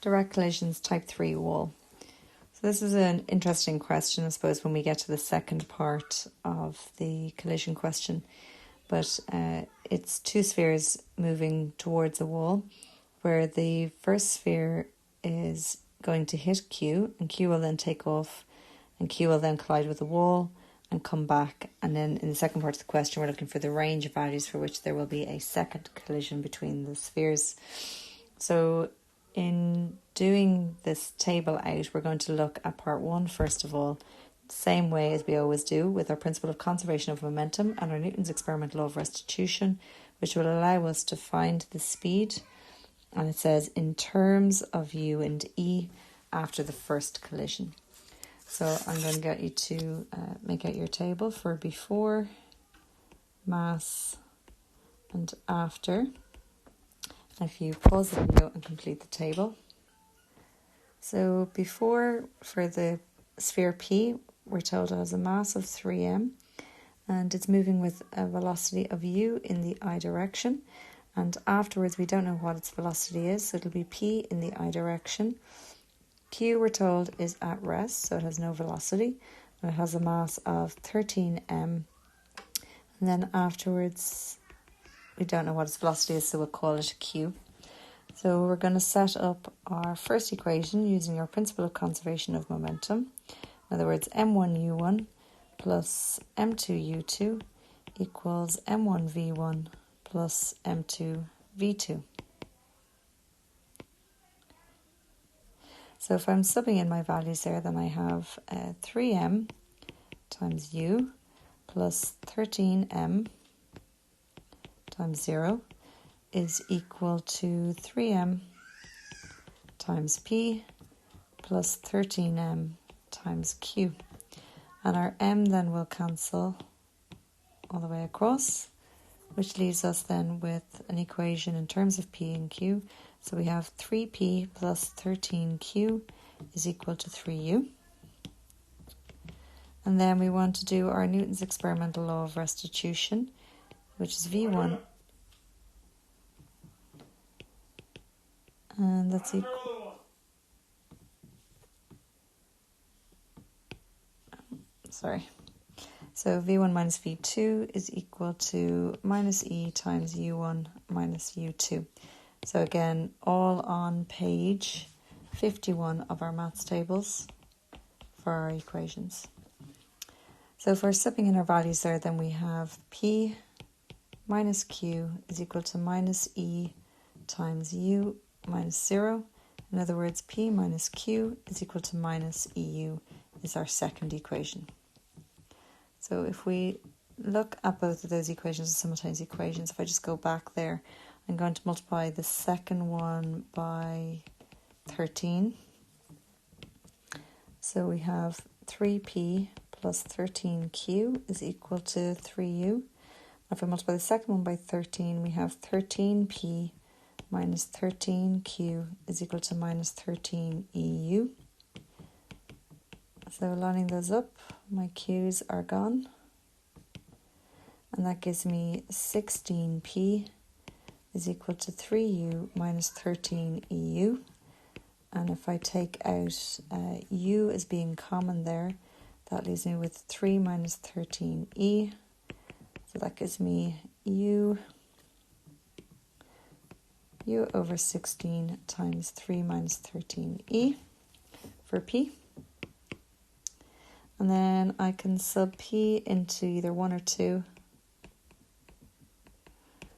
Direct collisions type 3 wall. So this is an interesting question, I suppose, when we get to the second part of the collision question. But it's two spheres moving towards a wall, where the first sphere is going to hit Q, and Q will then take off, and Q will then collide with the wall and come back. And then in the second part of the question, we're looking for the range of values for which there will be a second collision between the spheres. So in doing this table out, we're going to look at part 1 first of all, same way as we always do, with our principle of conservation of momentum and our Newton's experimental law of restitution, which will allow us to find the speed. And it says in terms of U and E after the first collision. So I'm going to get you to make out your table for before, mass, and after. If you pause the video and complete the table. So before, for the sphere P, we're told it has a mass of 3m and it's moving with a velocity of u in the I direction. And afterwards, we don't know what its velocity is, so it'll be p in the I direction. Q, we're told, is at rest, so it has no velocity. And it has a mass of 13m. And then afterwards, we don't know what its velocity is, so we'll call it Q. So we're going to set up our first equation using our principle of conservation of momentum. In other words, m1u1 plus m2u2 equals m1v1 plus m2v2. So if I'm subbing in my values there, then I have 3m times u plus 13m times 0 is equal to 3m times p plus 13m times q. And our m then will cancel all the way across, which leaves us then with an equation in terms of p and q. So we have 3p plus 13q is equal to 3u. And then we want to do our Newton's experimental law of restitution, which is v1. And that's equal. So v1 minus v2 is equal to minus e times u1 minus u2. So again, all on page 51 of our maths tables for our equations. So if we're subbing in our values there, then we have p minus q is equal to minus e times u minus 0. In other words, p minus q is equal to minus eu is our second equation. So if we look at both of those equations as simultaneous equations, if I just go back there, I'm going to multiply the second one by 13. So we have 3p plus 13q is equal to 3u. If I multiply the second one by 13, we have 13p minus 13q is equal to minus 13eu. So lining those up, my q's are gone. And that gives me 16p is equal to 3u minus 13eu. And if I take out u as being common there, that leaves me with 3 minus 13e. So that gives me u over 16 times 3 minus 13e for p. And then I can sub p into either 1 or 2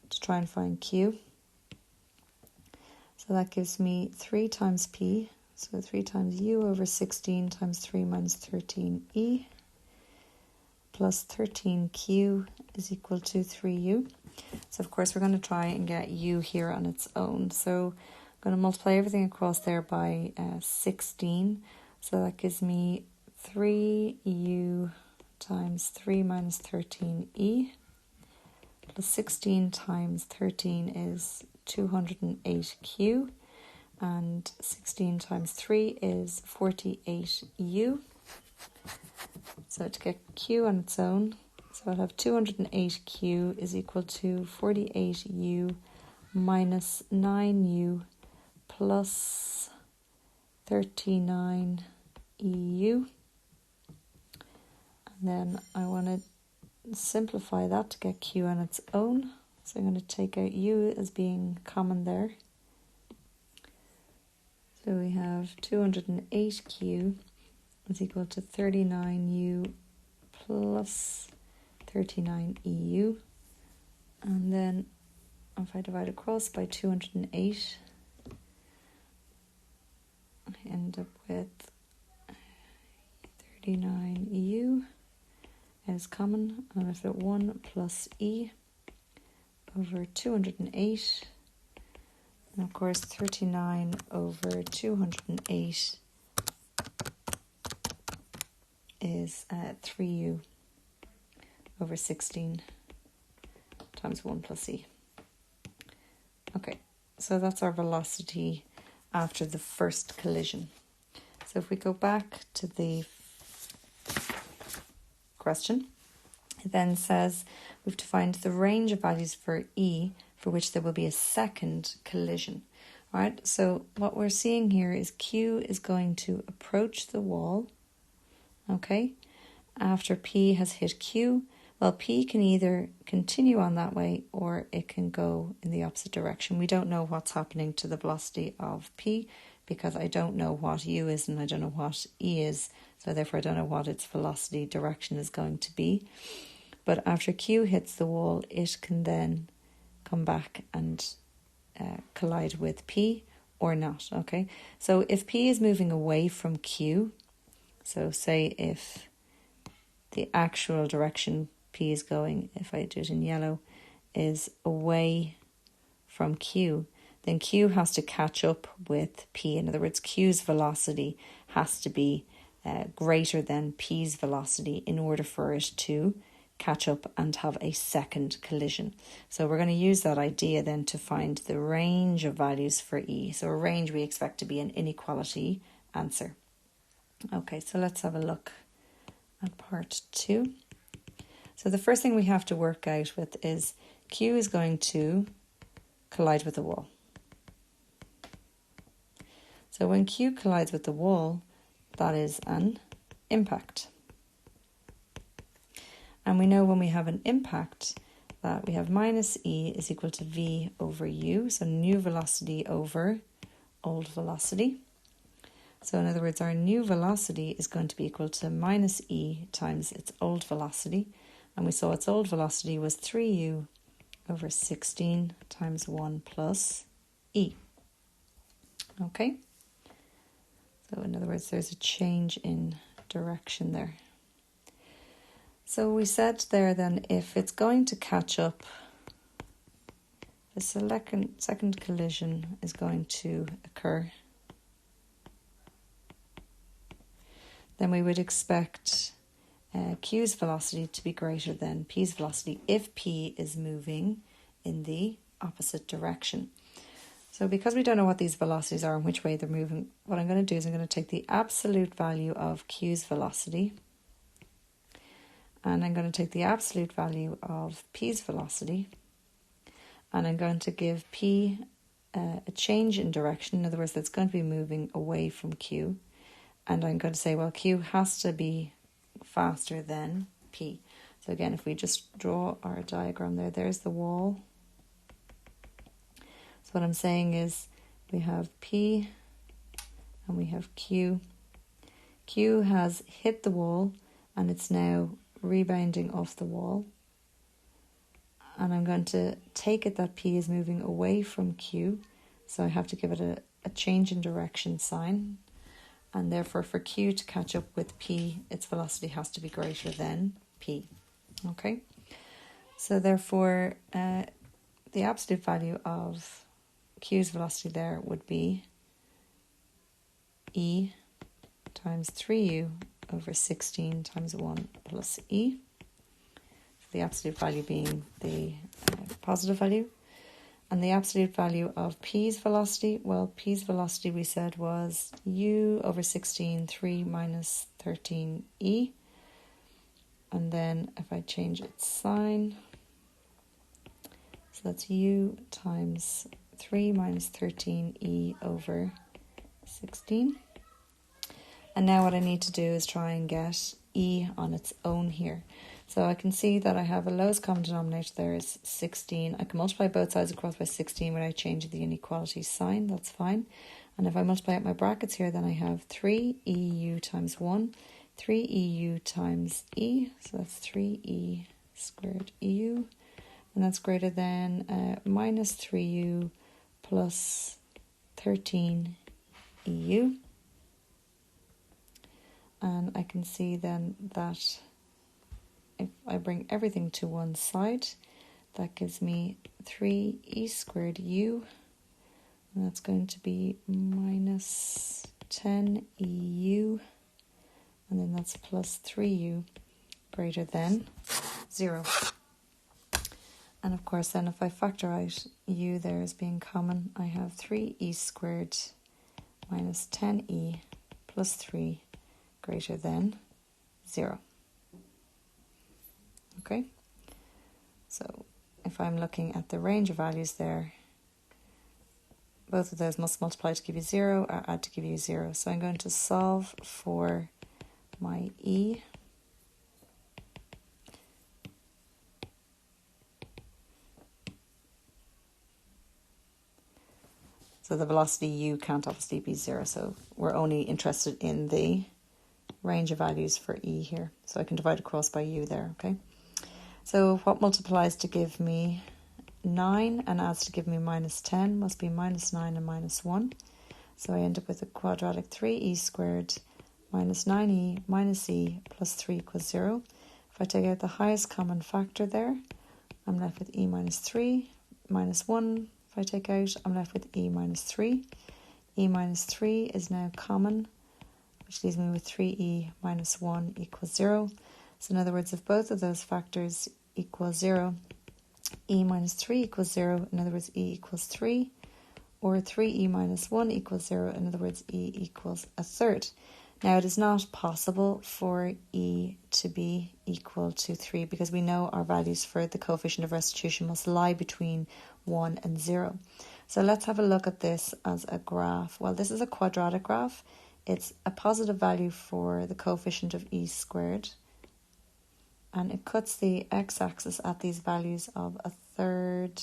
to try and find q. So that gives me 3 times p, so 3 times u over 16 times 3 minus 13e plus 13q is equal to 3u. So of course we're going to try and get u here on its own. So I'm going to multiply everything across there by 16. So that gives me 3u times 3 minus 13e plus 16 times 13 is 208q, and 16 times 3 is 48u. So to get q on its own, so I'll have 208q is equal to 48u minus 9u plus 39 EU. And then I want to simplify that to get Q on its own. So I'm going to take out U as being common there. So we have 208Q is equal to 39U plus 39 EU. And then if I divide across by 208, I end up with 39 EU is common, and I've got 1 plus E over 208. And of course 39 over 208 is 3U over 16 times 1 plus E. Okay, so that's our velocity after the first collision. So if we go back to the question, it then says we've to find the range of values for E for which there will be a second collision. All right, so what we're seeing here is Q is going to approach the wall, okay, after P has hit Q. Well, P can either continue on that way or it can go in the opposite direction. We don't know what's happening to the velocity of P because I don't know what U is and I don't know what E is. So therefore I don't know what its velocity direction is going to be. But after Q hits the wall, it can then come back and collide with P or not, okay? So if P is moving away from Q, so say if the actual direction P is going, if I do it in yellow, is away from Q, then Q has to catch up with P. In other words, Q's velocity has to be greater than P's velocity in order for it to catch up and have a second collision. So we're going to use that idea then to find the range of values for E. So a range we expect to be an inequality answer. Okay, so let's have a look at part 2. So the first thing we have to work out with is Q is going to collide with the wall. So when Q collides with the wall, that is an impact. And we know when we have an impact that we have minus E is equal to V over U, so new velocity over old velocity. So in other words, our new velocity is going to be equal to minus E times its old velocity. And we saw its old velocity was 3U over 16 times 1 plus E. Okay? So in other words, there's a change in direction there. So we said there then if it's going to catch up, the second collision is going to occur, then we would expect Q's velocity to be greater than P's velocity if P is moving in the opposite direction. So because we don't know what these velocities are and which way they're moving, what I'm going to do is I'm going to take the absolute value of Q's velocity and I'm going to take the absolute value of P's velocity and I'm going to give P a change in direction. In other words, that's going to be moving away from Q. And I'm going to say, well, Q has to be faster than P. So again, if we just draw our diagram there, there's the wall. So what I'm saying is we have P and we have Q. Q has hit the wall and it's now rebounding off the wall. And I'm going to take it that P is moving away from Q. So I have to give it a change in direction sign. And therefore for Q to catch up with P, its velocity has to be greater than P. Okay? So therefore the absolute value of Q's velocity there would be E times 3U over 16 times 1 plus E. So the absolute value being the positive value. And the absolute value of P's velocity, well, P's velocity we said was U over 16, 3 minus 13E. And then if I change its sign, so that's U times 3 minus 13E over 16. And now what I need to do is try and get E on its own here. So I can see that I have a lowest common denominator there is 16. I can multiply both sides across by 16 without changing the inequality sign. That's fine. And if I multiply out my brackets here, then I have 3EU times 1, 3EU times E. So that's 3E squared EU. And that's greater than minus 3U plus 13 EU. And I can see then that if I bring everything to one side, that gives me 3E squared U. And that's going to be minus 10 EU. And then that's plus 3U greater than 0. And of course then if I factor out U there as being common, I have 3E squared minus 10E plus 3 greater than 0. Okay, so if I'm looking at the range of values there, both of those must multiply to give you 0 or add to give you 0. So I'm going to solve for my E. So the velocity U can't obviously be 0, so we're only interested in the range of values for E here. So I can divide across by U there, okay? So what multiplies to give me 9 and adds to give me minus 10 must be minus 9 and minus 1. So I end up with a quadratic 3E squared minus 9E minus E plus 3 equals 0. If I take out the highest common factor there, I'm left with E minus 3 minus 1. If I take out, I'm left with E minus 3. E minus 3 is now common, which leaves me with 3E minus 1 equals 0. So in other words, if both of those factors equal 0, E minus 3 equals 0, in other words, E equals 3, or 3E minus 1 equals 0, in other words, E equals a third. Now, it is not possible for E to be equal to 3 because we know our values for the coefficient of restitution must lie between 1 and 0. So let's have a look at this as a graph. Well, this is a quadratic graph. It's a positive value for the coefficient of E squared, and it cuts the x-axis at these values of a third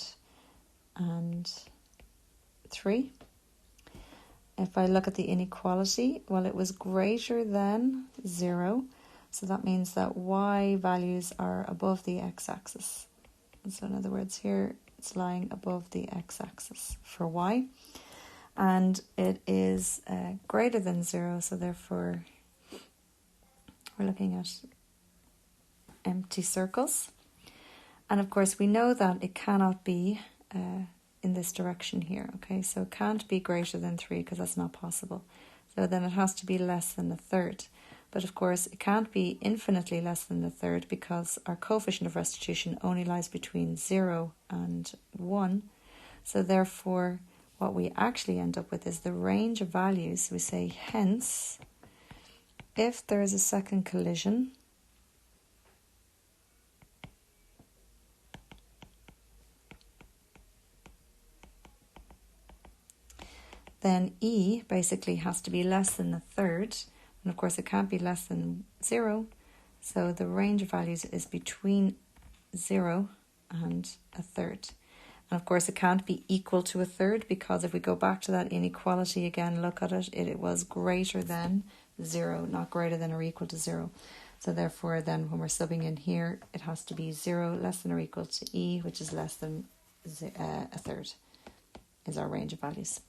and 3. If I look at the inequality, well, it was greater than 0, so that means that y values are above the x-axis. So in other words, here it's lying above the x-axis for y, and it is greater than 0, so therefore we're looking at empty circles. And of course we know that it cannot be in this direction here, okay? So it can't be greater than 3 because that's not possible. So then it has to be less than a third. But of course it can't be infinitely less than a third because our coefficient of restitution only lies between 0 and 1. So therefore what we actually end up with is the range of values. We say hence, if there is a second collision, then E basically has to be less than a third. And of course it can't be less than 0. So the range of values is between 0 and a third. And of course it can't be equal to a third because if we go back to that inequality again, look at it, it was greater than 0, not greater than or equal to 0. So therefore then when we're subbing in here, it has to be 0 less than or equal to E, which is less than a third, is our range of values.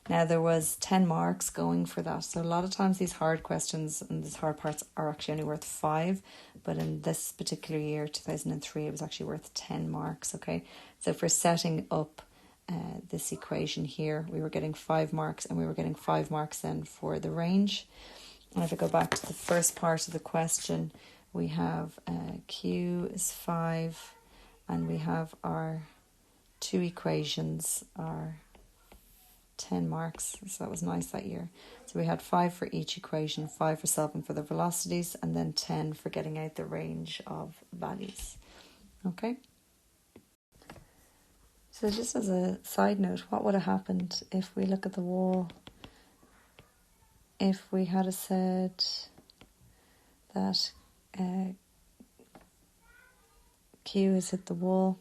Now there was 10 marks going for that. So a lot of times these hard questions and these hard parts are actually only worth 5. But in this particular year, 2003, it was actually worth 10 marks, okay? So for setting up this equation here, we were getting 5 marks and we were getting 5 marks then for the range. And if I go back to the first part of the question, we have Q is 5 and we have our two equations are 10 marks, so that was nice that year. So we had 5 for each equation, 5 for solving for the velocities, and then 10 for getting out the range of values. Okay? So just as a side note, what would have happened if we look at the wall if we had said that Q has hit the wall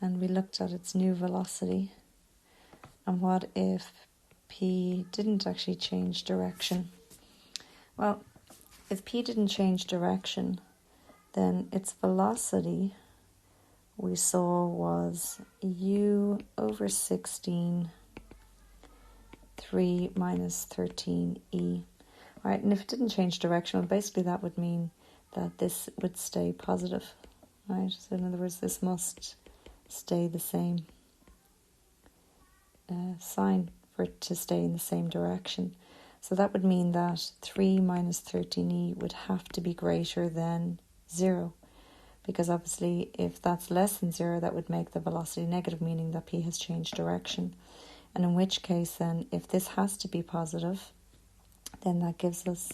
and we looked at its new velocity, and what if P didn't actually change direction? Well, if P didn't change direction, then its velocity we saw was U over 16, 3 minus 13e. Right, and if it didn't change direction, well, basically that would mean that this would stay positive. Right, so in other words, this must stay the same sign for it to stay in the same direction. So that would mean that 3 minus 13e would have to be greater than 0, because obviously if that's less than 0, that would make the velocity negative, meaning that P has changed direction. And in which case then, if this has to be positive, then that gives us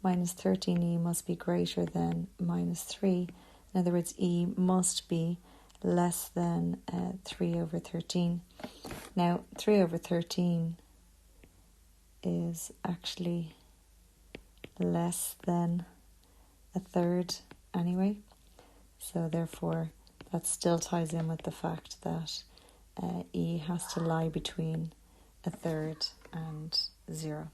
minus 13e must be greater than minus 3. In other words, e must be less than 3 over 13. Now, 3 over 13 is actually less than a third anyway. So therefore, that still ties in with the fact that e has to lie between a third and 0.